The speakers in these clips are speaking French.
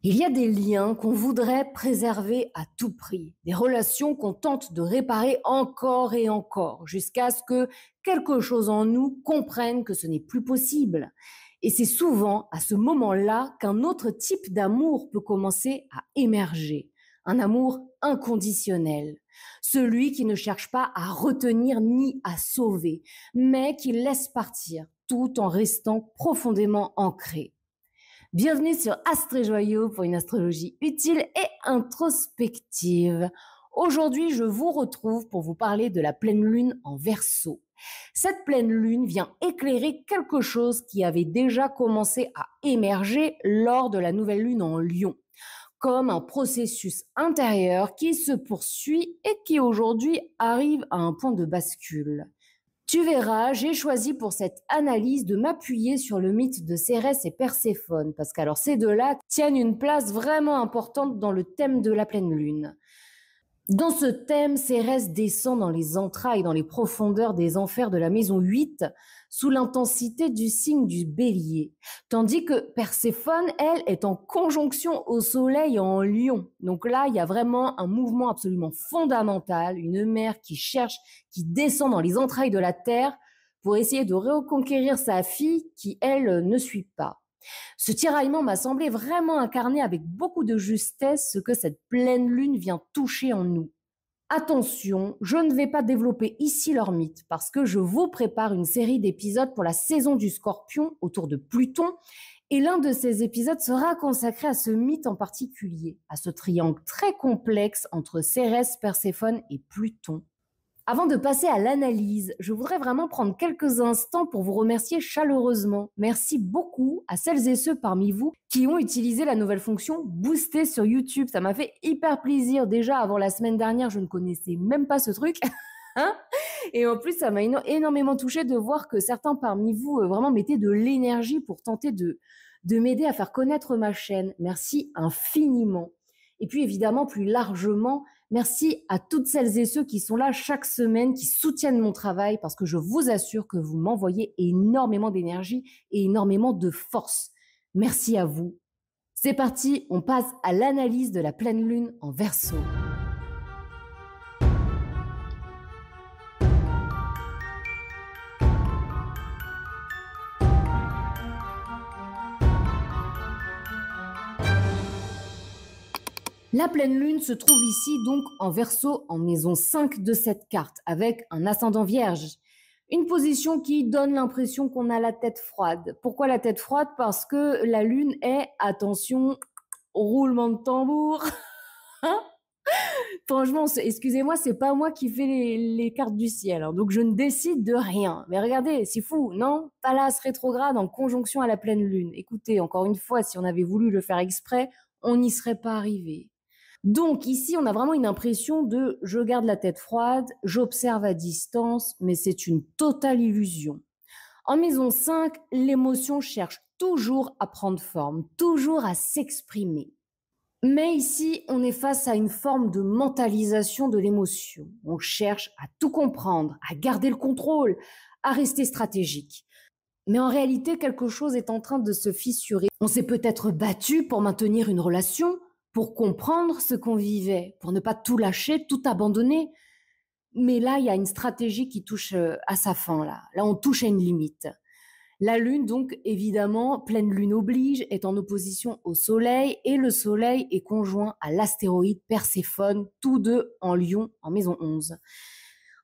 Il y a des liens qu'on voudrait préserver à tout prix, des relations qu'on tente de réparer encore et encore, jusqu'à ce que quelque chose en nous comprenne que ce n'est plus possible. Et c'est souvent à ce moment-là qu'un autre type d'amour peut commencer à émerger, un amour inconditionnel, celui qui ne cherche pas à retenir ni à sauver, mais qui laisse partir tout en restant profondément ancré. Bienvenue sur Astre et Joyaux pour une astrologie utile et introspective. Aujourd'hui, je vous retrouve pour vous parler de la pleine lune en Verseau. Cette pleine lune vient éclairer quelque chose qui avait déjà commencé à émerger lors de la nouvelle lune en Lion, comme un processus intérieur qui se poursuit et qui aujourd'hui arrive à un point de bascule. Tu verras, j'ai choisi pour cette analyse de m'appuyer sur le mythe de Cérès et Perséphone, parce qu'alors ces deux-là tiennent une place vraiment importante dans le thème de la pleine lune. Dans ce thème, Cérès descend dans les entrailles, dans les profondeurs des enfers de la maison 8, sous l'intensité du signe du bélier. Tandis que Perséphone, elle, est en conjonction au soleil en lion. Donc là, il y a vraiment un mouvement absolument fondamental, une mère qui cherche, qui descend dans les entrailles de la terre pour essayer de reconquérir sa fille qui, elle, ne suit pas. Ce tiraillement m'a semblé vraiment incarner avec beaucoup de justesse ce que cette pleine lune vient toucher en nous. Attention, je ne vais pas développer ici leur mythe parce que je vous prépare une série d'épisodes pour la saison du Scorpion autour de Pluton et l'un de ces épisodes sera consacré à ce mythe en particulier, à ce triangle très complexe entre Cérès, Perséphone et Pluton. Avant de passer à l'analyse, je voudrais vraiment prendre quelques instants pour vous remercier chaleureusement. Merci beaucoup à celles et ceux parmi vous qui ont utilisé la nouvelle fonction Booster sur YouTube. Ça m'a fait hyper plaisir. Déjà, avant la semaine dernière, je ne connaissais même pas ce truc. Et en plus, ça m'a énormément touchée de voir que certains parmi vous vraiment mettaient de l'énergie pour tenter de m'aider à faire connaître ma chaîne. Merci infiniment. Et puis évidemment, plus largement, merci à toutes celles et ceux qui sont là chaque semaine, qui soutiennent mon travail, parce que je vous assure que vous m'envoyez énormément d'énergie et énormément de force. Merci à vous. C'est parti, on passe à l'analyse de la pleine lune en Verseau. La pleine lune se trouve ici donc en Verseau en maison 5 de cette carte avec un ascendant vierge. Une position qui donne l'impression qu'on a la tête froide. Pourquoi la tête froide? Parce que la lune est, attention, roulement de tambour. Franchement, excusez-moi, c'est pas moi qui fais les cartes du ciel, hein, donc je ne décide de rien. Mais regardez, c'est fou, non? Pallas rétrograde en conjonction à la pleine lune. Écoutez, encore une fois, si on avait voulu le faire exprès, on n'y serait pas arrivé. Donc ici, on a vraiment une impression de je garde la tête froide, j'observe à distance, mais c'est une totale illusion. En maison 5, l'émotion cherche toujours à prendre forme, toujours à s'exprimer. Mais ici, on est face à une forme de mentalisation de l'émotion. On cherche à tout comprendre, à garder le contrôle, à rester stratégique. Mais en réalité, quelque chose est en train de se fissurer. On s'est peut-être battu pour maintenir une relation, pour comprendre ce qu'on vivait, pour ne pas tout lâcher, tout abandonner. Mais là, il y a une stratégie qui touche à sa fin. Là, on touche à une limite. La Lune, donc, évidemment, pleine lune oblige, est en opposition au Soleil et le Soleil est conjoint à l'astéroïde Perséphone, tous deux en Lion, en maison 11.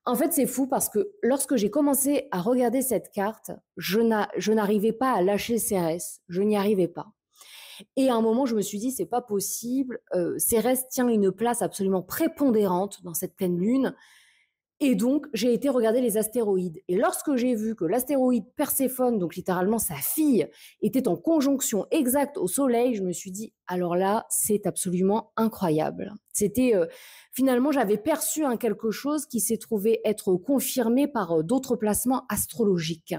En fait, c'est fou parce que lorsque j'ai commencé à regarder cette carte, je n'arrivais pas à lâcher Cérès. Je n'y arrivais pas. Et à un moment, je me suis dit, c'est pas possible. Cérès tient une place absolument prépondérante dans cette pleine lune. Et donc, j'ai été regarder les astéroïdes. Et lorsque j'ai vu que l'astéroïde Perséphone, donc littéralement sa fille, était en conjonction exacte au Soleil, je me suis dit, alors là, c'est absolument incroyable. C'était, finalement, j'avais perçu quelque chose qui s'est trouvé être confirmé par d'autres placements astrologiques.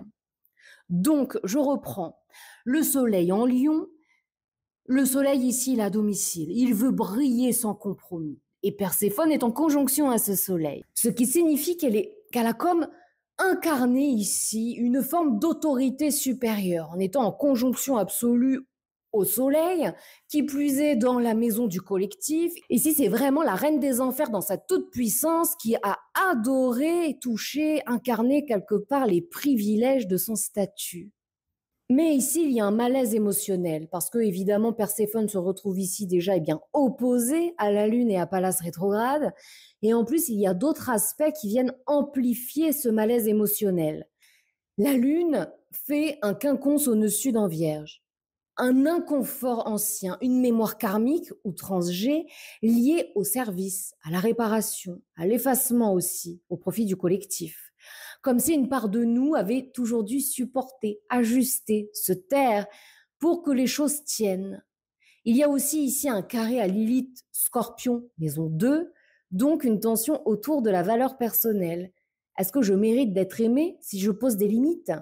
Donc, je reprends. Le Soleil en Lion, le Soleil ici, il est à domicile. Il veut briller sans compromis. Et Perséphone est en conjonction à ce Soleil. Ce qui signifie qu'elle a comme incarné ici une forme d'autorité supérieure, en étant en conjonction absolue au soleil, qui plus est dans la maison du collectif. Ici, c'est vraiment la reine des enfers dans sa toute-puissance qui a adoré, touché, incarné quelque part les privilèges de son statut. Mais ici, il y a un malaise émotionnel parce que, évidemment, Perséphone se retrouve ici déjà opposée à la Lune et à Pallas rétrograde. Et en plus, il y a d'autres aspects qui viennent amplifier ce malaise émotionnel. La Lune fait un quinconce au nœud sud en Vierge, un inconfort ancien, une mémoire karmique ou transgée liée au service, à la réparation, à l'effacement aussi, au profit du collectif. Comme si une part de nous avait toujours dû supporter, ajuster, se taire pour que les choses tiennent. Il y a aussi ici un carré à Lilith, Scorpion, maison 2, donc une tension autour de la valeur personnelle. Est-ce que je mérite d'être aimé si je pose des limites?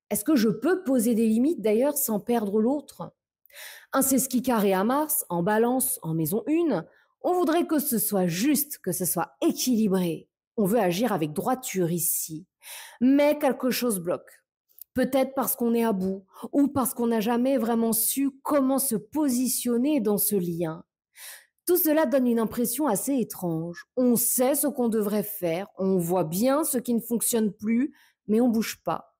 Est-ce que je peux poser des limites d'ailleurs sans perdre l'autre? Un sesqui carré à Mars, en Balance, en maison 1, on voudrait que ce soit juste, que ce soit équilibré. On veut agir avec droiture ici. Mais quelque chose bloque. Peut-être parce qu'on est à bout ou parce qu'on n'a jamais vraiment su comment se positionner dans ce lien. Tout cela donne une impression assez étrange. On sait ce qu'on devrait faire, on voit bien ce qui ne fonctionne plus, mais on ne bouge pas.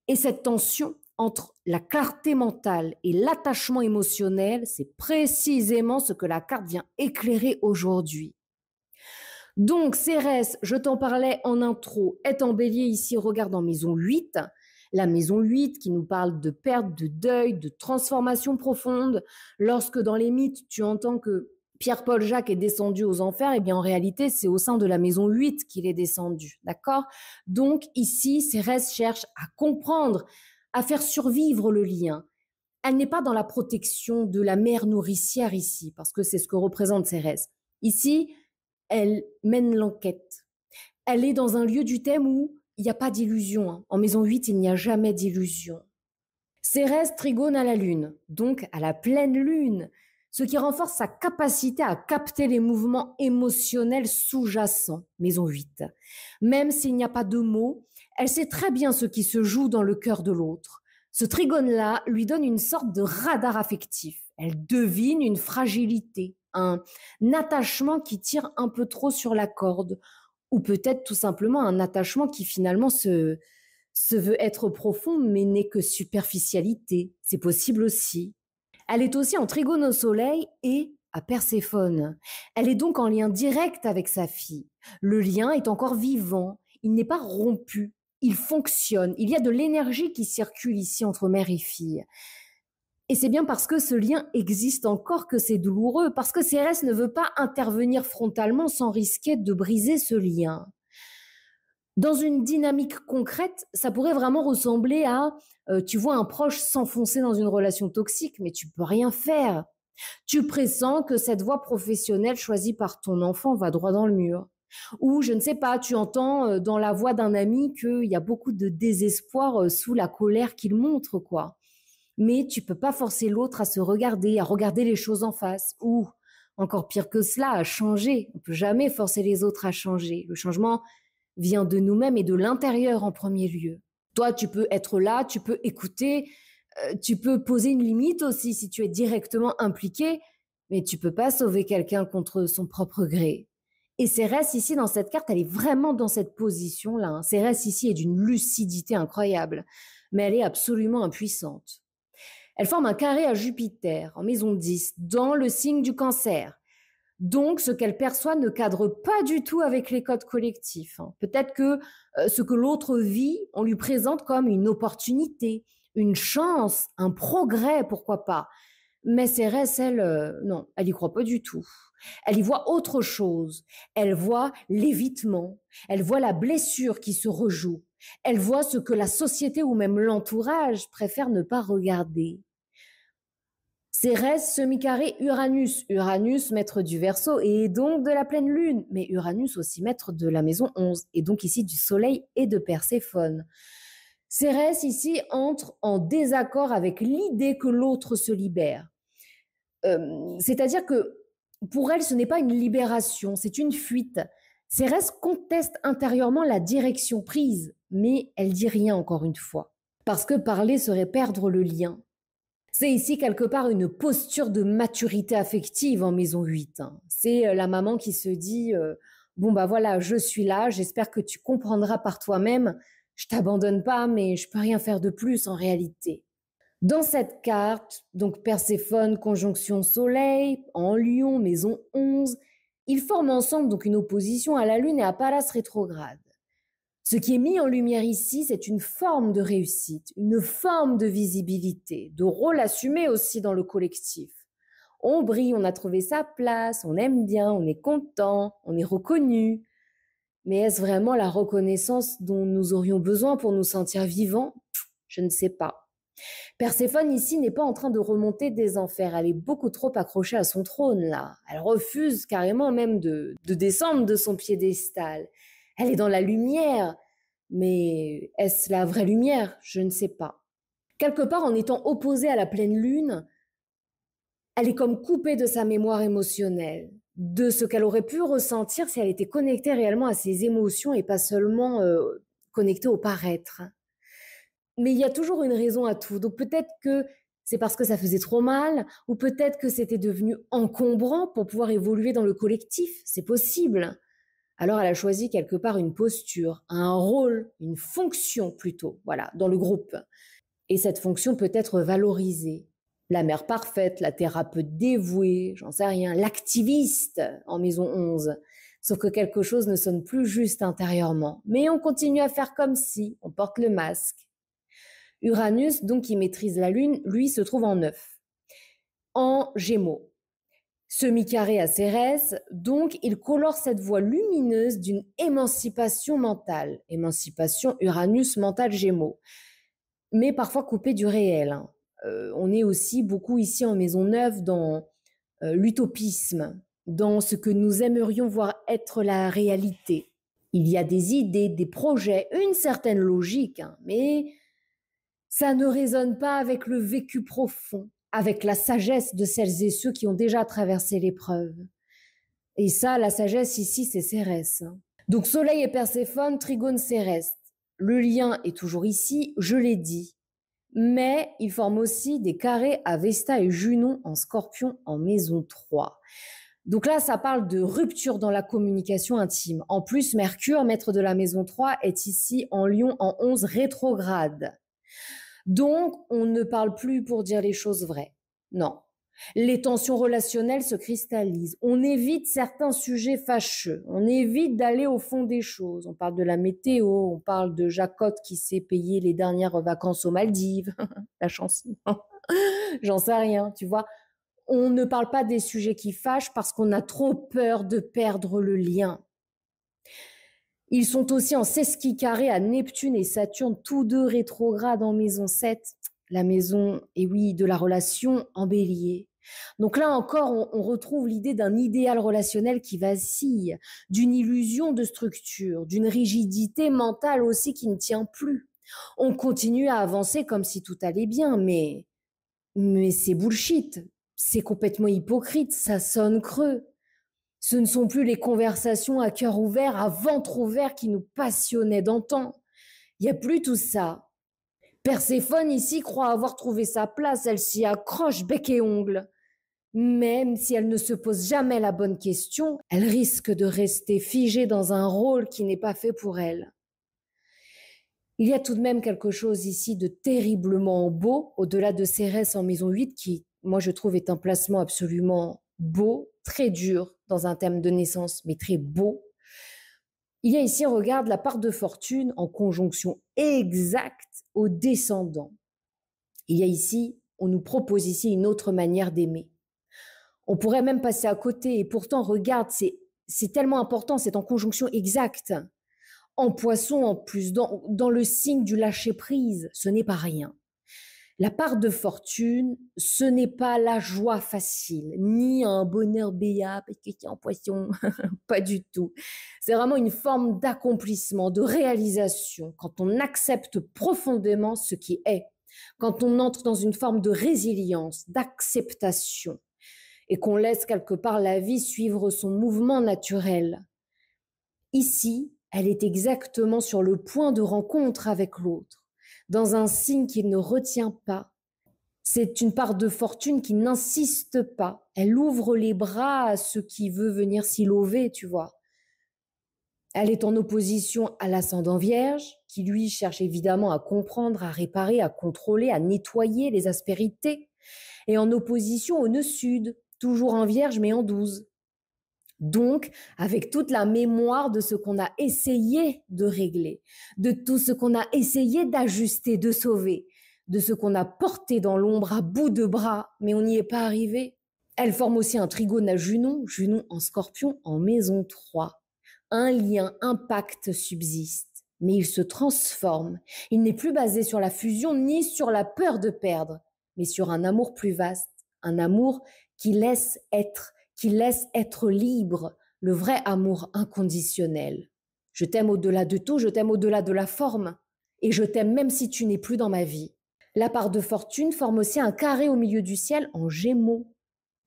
Et cette tension entre la clarté mentale et l'attachement émotionnel, c'est précisément ce que la carte vient éclairer aujourd'hui. Donc, Cérès, je t'en parlais en intro, est en bélier ici, regarde en maison 8. La maison 8 qui nous parle de perte, de deuil, de transformation profonde. Lorsque dans les mythes, tu entends que Pierre-Paul Jacques est descendu aux enfers, eh bien en réalité, c'est au sein de la maison 8 qu'il est descendu, d'accord? Donc ici, Cérès cherche à comprendre, à faire survivre le lien. Elle n'est pas dans la protection de la mère nourricière ici, parce que c'est ce que représente Cérès. Ici, elle mène l'enquête. Elle est dans un lieu du thème où il n'y a pas d'illusion. Hein. En maison 8, il n'y a jamais d'illusion. Cérès trigone à la lune, donc à la pleine lune, ce qui renforce sa capacité à capter les mouvements émotionnels sous-jacents, maison 8. Même s'il n'y a pas de mots, elle sait très bien ce qui se joue dans le cœur de l'autre. Ce trigone-là lui donne une sorte de radar affectif. Elle devine une fragilité, un attachement qui tire un peu trop sur la corde, ou peut-être tout simplement un attachement qui finalement se veut être profond mais n'est que superficialité. C'est possible aussi. Elle est aussi en trigone au soleil et à Perséphone. Elle est donc en lien direct avec sa fille. Le lien est encore vivant, il n'est pas rompu, il fonctionne. Il y a de l'énergie qui circule ici entre mère et fille. Et c'est bien parce que ce lien existe encore que c'est douloureux, parce que Cérès ne veut pas intervenir frontalement sans risquer de briser ce lien. Dans une dynamique concrète, ça pourrait vraiment ressembler à, tu vois un proche s'enfoncer dans une relation toxique, mais tu peux rien faire. Tu pressens que cette voie professionnelle choisie par ton enfant va droit dans le mur. Ou, je ne sais pas, tu entends dans la voix d'un ami qu'il y a beaucoup de désespoir sous la colère qu'il montre, quoi. Mais tu peux pas forcer l'autre à regarder les choses en face. Ou, encore pire que cela, à changer. On peut jamais forcer les autres à changer. Le changement vient de nous-mêmes et de l'intérieur en premier lieu. Toi, tu peux être là, tu peux écouter, tu peux poser une limite aussi si tu es directement impliqué, mais tu peux pas sauver quelqu'un contre son propre gré. Et Cérès ici, dans cette carte, elle est vraiment dans cette position-là. Hein. Cérès ici est d'une lucidité incroyable, mais elle est absolument impuissante. Elle forme un carré à Jupiter, en maison 10, dans le signe du Cancer. Donc, ce qu'elle perçoit ne cadre pas du tout avec les codes collectifs. Hein. Peut-être que ce que l'autre vit, on lui présente comme une opportunité, une chance, un progrès, pourquoi pas. Mais Cérès, elle, non, elle y croit pas du tout. Elle y voit autre chose. Elle voit l'évitement. Elle voit la blessure qui se rejoue. Elle voit ce que la société ou même l'entourage préfère ne pas regarder. Cérès, semi-carré, Uranus. Uranus, maître du Verseau, et donc de la pleine lune. Mais Uranus aussi maître de la maison 11, et donc ici du Soleil et de Perséphone. Cérès ici entre en désaccord avec l'idée que l'autre se libère. C'est-à-dire que pour elle, ce n'est pas une libération, c'est une fuite. Cérès conteste intérieurement la direction prise, mais elle dit rien encore une fois. Parce que parler serait perdre le lien. C'est ici quelque part une posture de maturité affective en maison 8, hein. C'est la maman qui se dit bon bah voilà, je suis là, j'espère que tu comprendras par toi-même, je t'abandonne pas, mais je peux rien faire de plus en réalité. Dans cette carte, donc Perséphone, conjonction Soleil, en Lion, maison 11, ils forment ensemble donc une opposition à la Lune et à Pallas rétrograde. Ce qui est mis en lumière ici, c'est une forme de réussite, une forme de visibilité, de rôle assumé aussi dans le collectif. On brille, on a trouvé sa place, on aime bien, on est content, on est reconnu. Mais est-ce vraiment la reconnaissance dont nous aurions besoin pour nous sentir vivants? Je ne sais pas. Perséphone ici n'est pas en train de remonter des enfers, elle est beaucoup trop accrochée à son trône là. Elle refuse carrément même de descendre de son piédestal. Elle est dans la lumière, mais est-ce la vraie lumière? Je ne sais pas. Quelque part, en étant opposée à la pleine lune, elle est comme coupée de sa mémoire émotionnelle, de ce qu'elle aurait pu ressentir si elle était connectée réellement à ses émotions et pas seulement connectée au paraître. Mais il y a toujours une raison à tout. Donc peut-être que c'est parce que ça faisait trop mal, ou peut-être que c'était devenu encombrant pour pouvoir évoluer dans le collectif. C'est possible. Alors elle a choisi quelque part une posture, un rôle, une fonction plutôt, voilà, dans le groupe. Et cette fonction peut être valorisée. La mère parfaite, la thérapeute dévouée, j'en sais rien, l'activiste en maison 11. Sauf que quelque chose ne sonne plus juste intérieurement. Mais on continue à faire comme si, on porte le masque. Uranus, donc qui maîtrise la Lune, lui se trouve en 9, en Gémeaux. Semi-carré à Cérès, donc il colore cette voie lumineuse d'une émancipation mentale. Émancipation Uranus, mental Gémeaux. Mais parfois coupée du réel, hein. On est aussi beaucoup ici en maison 9 dans l'utopisme, dans ce que nous aimerions voir être la réalité. Il y a des idées, des projets, une certaine logique, hein, mais ça ne résonne pas avec le vécu profond, avec la sagesse de celles et ceux qui ont déjà traversé l'épreuve. Et ça, la sagesse ici, c'est Cérès. Donc Soleil et Perséphone, Trigone Cérès. Le lien est toujours ici, je l'ai dit. Mais il forme aussi des carrés à Vesta et Junon en Scorpion en maison 3. Donc là, ça parle de rupture dans la communication intime. En plus, Mercure, maître de la maison 3, est ici en Lion en 11 rétrograde. Donc, on ne parle plus pour dire les choses vraies. Non. Les tensions relationnelles se cristallisent. On évite certains sujets fâcheux. On évite d'aller au fond des choses. On parle de la météo, on parle de Jacotte qui s'est payé les dernières vacances aux Maldives. La chanson. J'en sais rien, tu vois. On ne parle pas des sujets qui fâchent parce qu'on a trop peur de perdre le lien. Ils sont aussi en sesquicarré à Neptune et Saturne, tous deux rétrogrades en maison 7, la maison, et oui, de la relation en bélier. Donc là encore, on retrouve l'idée d'un idéal relationnel qui vacille, d'une illusion de structure, d'une rigidité mentale aussi qui ne tient plus. On continue à avancer comme si tout allait bien, mais c'est bullshit, c'est complètement hypocrite, ça sonne creux. Ce ne sont plus les conversations à cœur ouvert, à ventre ouvert qui nous passionnaient d'antan. Il n'y a plus tout ça. Perséphone ici croit avoir trouvé sa place, elle s'y accroche bec et ongle. Même si elle ne se pose jamais la bonne question, elle risque de rester figée dans un rôle qui n'est pas fait pour elle. Il y a tout de même quelque chose ici de terriblement beau, au-delà de Cérès en maison 8, qui, moi, je trouve est un placement absolument beau, très dur dans un thème de naissance, mais très beau. Il y a ici, regarde, la part de fortune en conjonction exacte au descendant. Il y a ici, on nous propose ici une autre manière d'aimer. On pourrait même passer à côté, et pourtant, regarde, c'est tellement important, c'est en conjonction exacte. En poisson, en plus, dans le signe du lâcher-prise, ce n'est pas rien. La part de fortune, ce n'est pas la joie facile, ni un bonheur béat, parce que c'est en poisson, pas du tout. C'est vraiment une forme d'accomplissement, de réalisation, quand on accepte profondément ce qui est, quand on entre dans une forme de résilience, d'acceptation, et qu'on laisse quelque part la vie suivre son mouvement naturel. Ici, elle est exactement sur le point de rencontre avec l'autre, dans un signe qui ne retient pas. C'est une part de fortune qui n'insiste pas. Elle ouvre les bras à ce qui veut venir s'y lever, tu vois. Elle est en opposition à l'ascendant vierge, qui lui cherche évidemment à comprendre, à réparer, à contrôler, à nettoyer les aspérités, et en opposition au nœud sud, toujours en vierge mais en 12. Donc, avec toute la mémoire de ce qu'on a essayé de régler, de tout ce qu'on a essayé d'ajuster, de sauver, de ce qu'on a porté dans l'ombre à bout de bras, mais on n'y est pas arrivé. Elle forme aussi un trigone à Junon, Junon en Scorpion en maison 3. Un lien, un pacte subsiste, mais il se transforme. Il n'est plus basé sur la fusion ni sur la peur de perdre, mais sur un amour plus vaste, un amour qui laisse être libre, le vrai amour inconditionnel. Je t'aime au-delà de tout, je t'aime au-delà de la forme, et je t'aime même si tu n'es plus dans ma vie. La part de fortune forme aussi un carré au milieu du ciel en Gémeaux.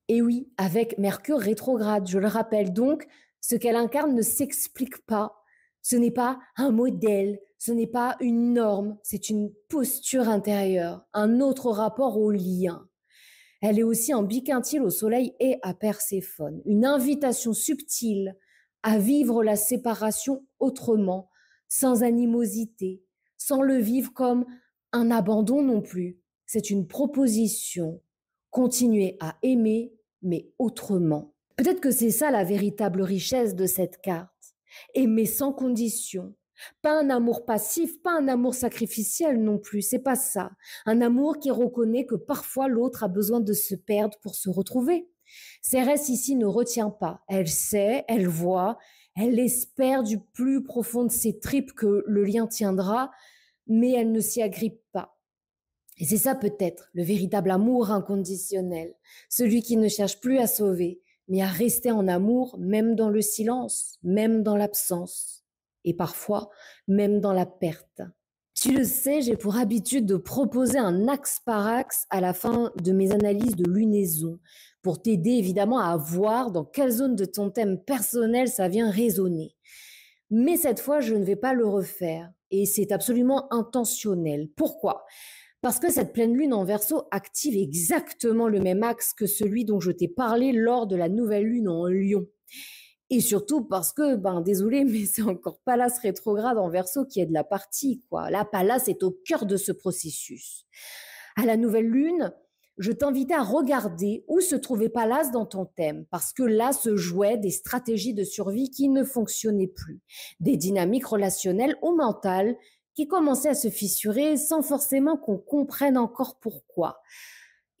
Et oui, avec Mercure rétrograde, je le rappelle donc, ce qu'elle incarne ne s'explique pas. Ce n'est pas un modèle, ce n'est pas une norme, c'est une posture intérieure, un autre rapport au lien. Elle est aussi en biquintile au Soleil et à Perséphone, une invitation subtile à vivre la séparation autrement, sans animosité, sans le vivre comme un abandon non plus. C'est une proposition, continuer à aimer, mais autrement. Peut-être que c'est ça la véritable richesse de cette carte. Aimer sans condition. Pas un amour passif, pas un amour sacrificiel non plus, c'est pas ça. Un amour qui reconnaît que parfois l'autre a besoin de se perdre pour se retrouver. Cérès ici ne retient pas. Elle sait, elle voit, elle espère du plus profond de ses tripes que le lien tiendra, mais elle ne s'y agrippe pas. Et c'est ça peut-être le véritable amour inconditionnel, celui qui ne cherche plus à sauver, mais à rester en amour, même dans le silence, même dans l'absence, et parfois même dans la perte. Tu le sais, j'ai pour habitude de proposer un axe par axe à la fin de mes analyses de lunaison, pour t'aider évidemment à voir dans quelle zone de ton thème personnel ça vient résonner. Mais cette fois, je ne vais pas le refaire, et c'est absolument intentionnel. Pourquoi ? Parce que cette pleine lune en Verseau active exactement le même axe que celui dont je t'ai parlé lors de la nouvelle lune en Lion. Et surtout parce que, désolé, mais c'est encore Pallas rétrograde en Verseau qui est de la partie, quoi. Là, Pallas est au cœur de ce processus. À la nouvelle lune, je t'invitais à regarder où se trouvait Pallas dans ton thème, parce que là se jouaient des stratégies de survie qui ne fonctionnaient plus, des dynamiques relationnelles ou mentales qui commençaient à se fissurer sans forcément qu'on comprenne encore pourquoi.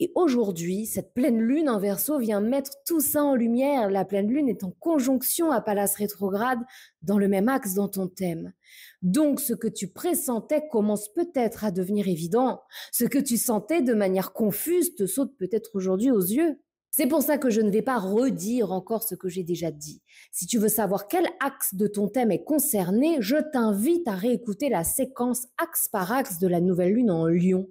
Et aujourd'hui, cette pleine lune en Verseau vient mettre tout ça en lumière. La pleine lune est en conjonction à Pallas rétrograde dans le même axe dans ton thème. Donc, ce que tu pressentais commence peut-être à devenir évident. Ce que tu sentais de manière confuse te saute peut-être aujourd'hui aux yeux. C'est pour ça que je ne vais pas redire encore ce que j'ai déjà dit. Si tu veux savoir quel axe de ton thème est concerné, je t'invite à réécouter la séquence axe par axe de la nouvelle lune en Lion.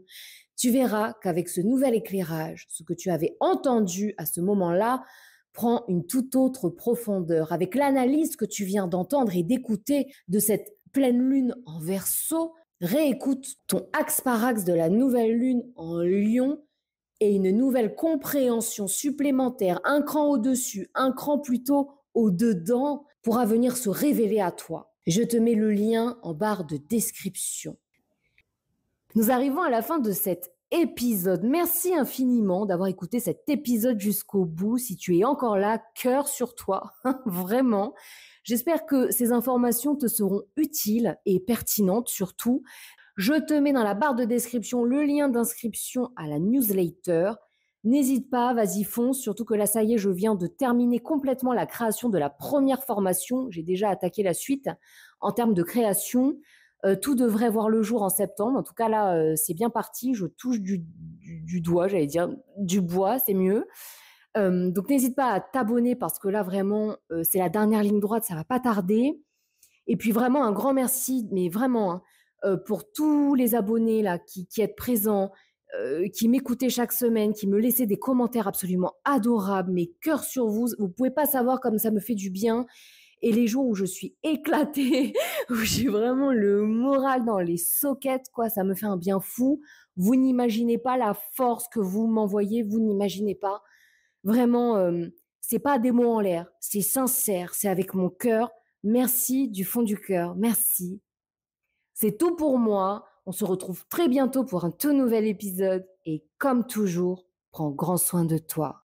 Tu verras qu'avec ce nouvel éclairage, ce que tu avais entendu à ce moment-là prend une toute autre profondeur. Avec l'analyse que tu viens d'entendre et d'écouter de cette pleine lune en Verseau, réécoute ton axe par axe de la nouvelle lune en Lion et une nouvelle compréhension supplémentaire, un cran au-dessus, un cran plutôt au-dedans, pourra venir se révéler à toi. Je te mets le lien en barre de description. Nous arrivons à la fin de cet épisode. Merci infiniment d'avoir écouté cet épisode jusqu'au bout. Si tu es encore là, cœur sur toi, vraiment. J'espère que ces informations te seront utiles et pertinentes surtout. Je te mets dans la barre de description le lien d'inscription à la newsletter. N'hésite pas, vas-y fonce, surtout que là, ça y est, je viens de terminer complètement la création de la première formation. J'ai déjà attaqué la suite en termes de création. Tout devrait voir le jour en septembre. En tout cas, là, c'est bien parti. Je touche du doigt, j'allais dire du bois, c'est mieux. Donc, n'hésite pas à t'abonner parce que là, vraiment, c'est la dernière ligne droite, ça va pas tarder. Et puis, vraiment, un grand merci, mais vraiment, pour tous les abonnés là qui êtes présents, qui m'écoutaient chaque semaine, qui me laissaient des commentaires absolument adorables, mes cœurs sur vous. Vous pouvez pas savoir comme ça me fait du bien. Et les jours où je suis éclatée, où j'ai vraiment le moral dans les sockets, quoi, ça me fait un bien fou. Vous n'imaginez pas la force que vous m'envoyez, vous n'imaginez pas. Vraiment, c'est pas des mots en l'air, c'est sincère, c'est avec mon cœur. Merci du fond du cœur, merci. C'est tout pour moi. On se retrouve très bientôt pour un tout nouvel épisode et comme toujours, prends grand soin de toi.